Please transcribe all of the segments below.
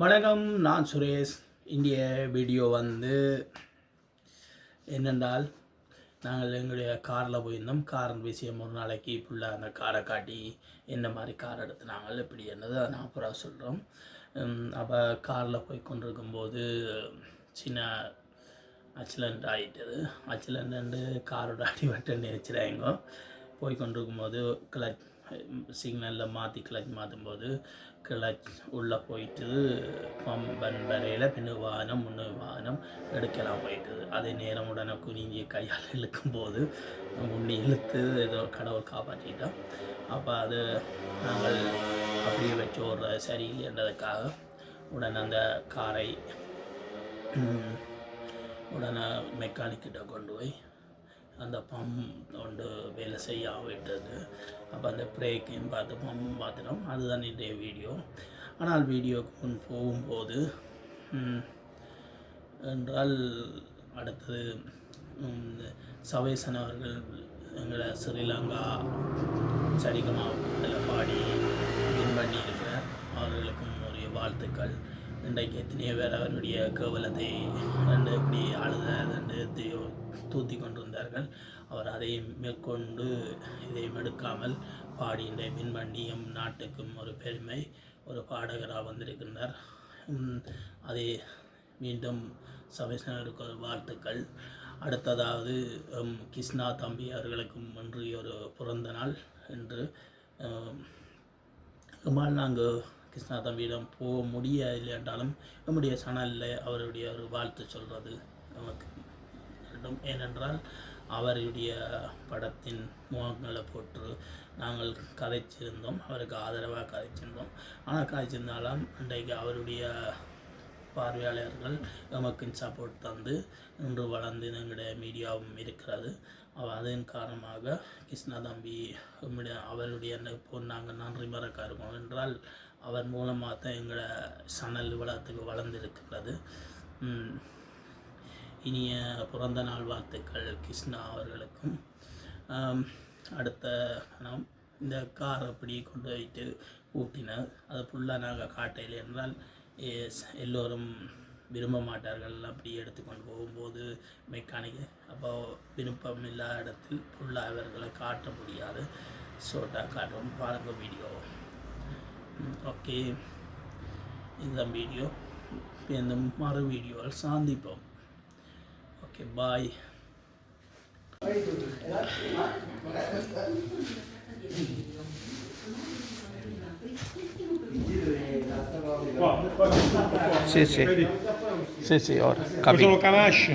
வணக்கம், நான் சுரேஷ். இந்திய வீடியோ என்னென்றால், நாங்கள் எங்களுடைய காரில் போயிருந்தோம். கார் விஷயம் ஒரு நாளைக்கு ஃபுல்லாக அந்த காரை காட்டி என்ன மாதிரி கார் எடுத்துனாங்க இப்படி என்னதை நான் அப்புறம் சொல்கிறோம். அப்போ காரில் போய் கொண்டிருக்கும்போது சின்ன ஆக்சிடெண்ட் ஆகிட்டது. ஆக்சிடெண்ட்டு காரோட அடிவட்டன்னு வச்சுறாங்க. போய் கொண்டிருக்கும்போது கிளச் சிக்னலில் மாற்றி கிளச் மாற்றும்போது கிளச் உள்ளே போயிட்டு பம்பன் வரையில் பின்னு வாகனம் முன்னு வாகனம் எடுக்கலாம் போயிட்டுது. அதே நேரம் உடனே குனிஞ்சி கையால் இழுக்கும்போது முன்னி இழுத்து ஏதோ கடவுள் காப்பாற்றிட்டோம். அப்போ அது நாங்கள் அப்படியே வச்சு ஒரு சரியில்லைன்றதுக்காக உடனே அந்த காரை உடனே மெக்கானிக்கிட்ட கொண்டு போய் அந்த பம்ப் கொண்டு வேலை செய்ய விட்டது. அப்போ அந்த பிரேக்கையும் பார்த்து பம்பும் பார்த்துட்டோம். அதுதான் இன்றைய வீடியோ. ஆனால் வீடியோக்கு முன் போகும்போது என்றால் அடுத்தது சவேசன் அவர்கள் எங்களை ஸ்ரீலங்கா சரிகமாவில் பாடி வின் பண்ணியிருக்கிறார். அவர்களுக்கும் உரிய வாழ்த்துக்கள். இன்றைக்கு எத்தனையோ பேர் அவருடைய கேவலத்தை இப்படி அழுது தூத்தி கொண்டிருந்தார்கள். அவர் அதை மேற்கொண்டு இதையும் எடுக்காமல் பாடி இன்றைய மின்வண்டியும் நாட்டுக்கும் ஒரு பெருமை, ஒரு பாடகராக வந்திருக்கின்றார். அதை மீண்டும் சபேசனருக்கு வாழ்த்துக்கள். அடுத்ததாவது கிருஷ்ணா தம்பி அவர்களுக்கும் இன்று ஒரு பிறந்த நாள் என்று நாங்கள் கிருஷ்ணா தம்பியிடம் போக முடியவில்லை என்றாலும் நம்முடைய சேனலில் அவருடைய ஒரு வாழ்த்து சொல்கிறது நமக்கு வேண்டும். ஏனென்றால் அவருடைய படத்தின் முகங்களை போட்டு நாங்கள் கதைச்சிருந்தோம், அவருக்கு ஆதரவாக கதைச்சிருந்தோம். ஆனால் கதைச்சிருந்தாலும் இன்றைக்கு அவருடைய பார்வையாளர்கள் நமக்கு சப்போர்ட் தந்து இன்று வளர்ந்து எங்களுடைய மீடியாவும் இருக்கிறது. அதன் காரணமாக கிருஷ்ணா தம்பி அவருடைய நாங்கள் நன்றி மறக்க இருக்கோம். என்றால் அவர் மூலமாக தான் எங்களை சனல் விழாத்துக்கு வளர்ந்திருக்கிறது. இனிய பிறந்த நாள் வாழ்த்துக்கள் கிருஷ்ணா அவர்களுக்கும். அடுத்த இந்த கார் அப்படி கொண்டு போயிட்டு ஊட்டினார். அது ஃபுல்லாக நாங்கள் காட்டையில் என்றால் எல்லோரும் விரும்ப மாட்டார்கள். அப்படி எடுத்துக்கொண்டு போகும்போது மெக்கானிக்கு அப்போ விருப்பம் இல்லாத இடத்தில் ஃபுல்லாக அவர்களை காட்ட முடியாது. ஷோட்டாக காட்டுவோம், பாருங்க வீடியோ. ஓகே, இந்த வீடியோ இந்த மறு வீடியோவில் சாந்திப்போம். ஓகே, பாய். Sì, sì. Sì, sì, ora. Questi sono canasce,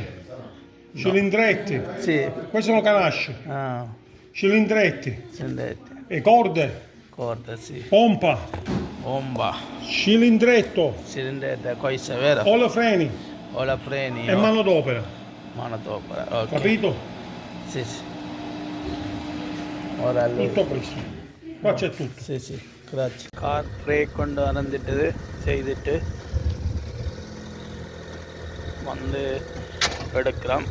cilindretti. Sì. Questi sono canasce, Ah, cilindretti cilindretti. e corde, Corda, sì. pompa, Bomba. cilindretto, Cilindretto, questo è vero? o le freni O la freni. e manodopera. Manodopera. Ok. Capito? Sì, sì. Ora Tutto questo. Qua c'è tutto. Sì, sì. Grazie. Car break கொண்டு வந்துட்டது செய்துட்டு வந்து எடுக்கிறோம்.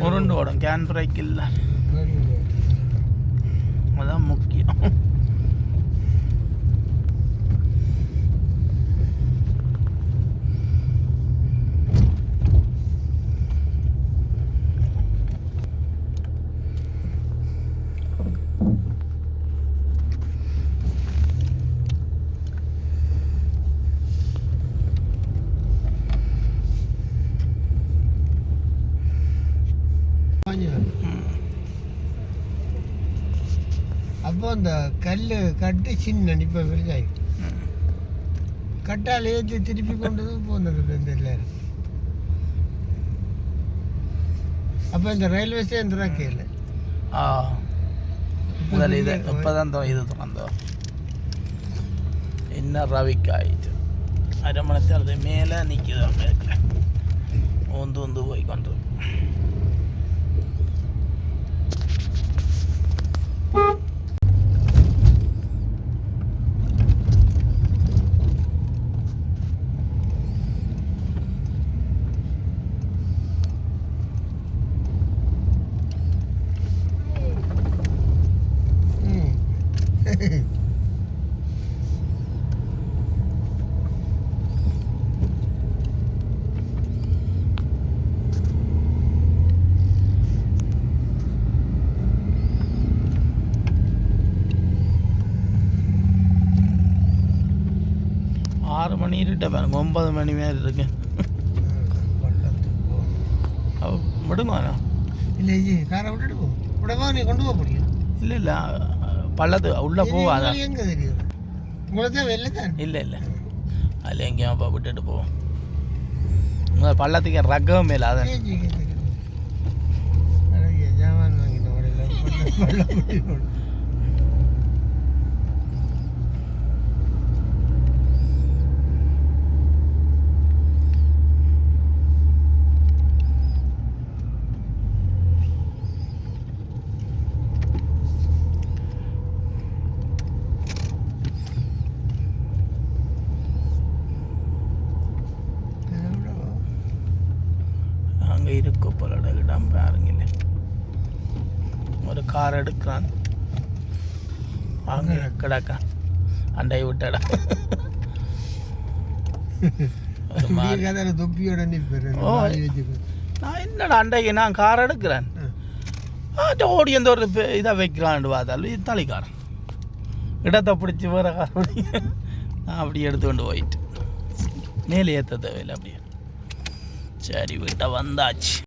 உருண்டு ஓடும், can break இல்லை, அதான் முக்கியம். அப்போ அந்த கல் கட்டு சின்ன இப்போ பெருசாகி கட்டால் ஏற்றி திருப்பி கொண்டு போனது இந்த அப்போ இந்த ரயில்வே ஸ்டேஷன் திறக்கையில் முதல் இது இப்போ தான் இது திறந்தோம். என்ன ரவிக்கு ஆயிடுச்சு. அரை மணி நேரத்துக்கு மேலே நிற்கிது. அங்கே இருக்கிறேன் ஊந்து போய் கொண்டு ஆறு மணி இருட்ட பாருங்க 9 மணி மேலே இருக்கு விடுங்கண்ணா இல்லை காரை விட்டுட்டு போ விடவா நீ கொண்டு போக முடியும் இல்லை இல்லை பள்ளத்து உள்ளே போவாதா எங்கே தெரியும் உங்களுக்கு தான் வெளில தான் இல்லை இல்லை அதில் எங்கேயும் அப்போ விட்டுட்டு போவோம் உங்கள் பள்ளத்துக்கு ரகம் மேலே அதான் ஜாமான் வாங்கிட்டோம் அங்கே இருக்கு போலோட இடம் பாருங்கல்ல ஒரு கார் எடுக்கிறான் அங்கே கிடக்கான் அண்டை விட்டடா ஒரு மாதிரி தொப்பியோட ஓ நான் என்னடா அண்டைக்கு நான் கார் எடுக்கிறேன் ஓடி எந்த ஒரு இதாக வைக்கிறான்னு பார்த்தாலும் இது தலைக்காரன் இடத்தை பிடிச்சி வேற கார் நான் அப்படி எடுத்து கொண்டு போயிட்டு மேலே ஏற்ற தேவையில்லை அப்படியே சரி வீட்டை வந்தாச்சு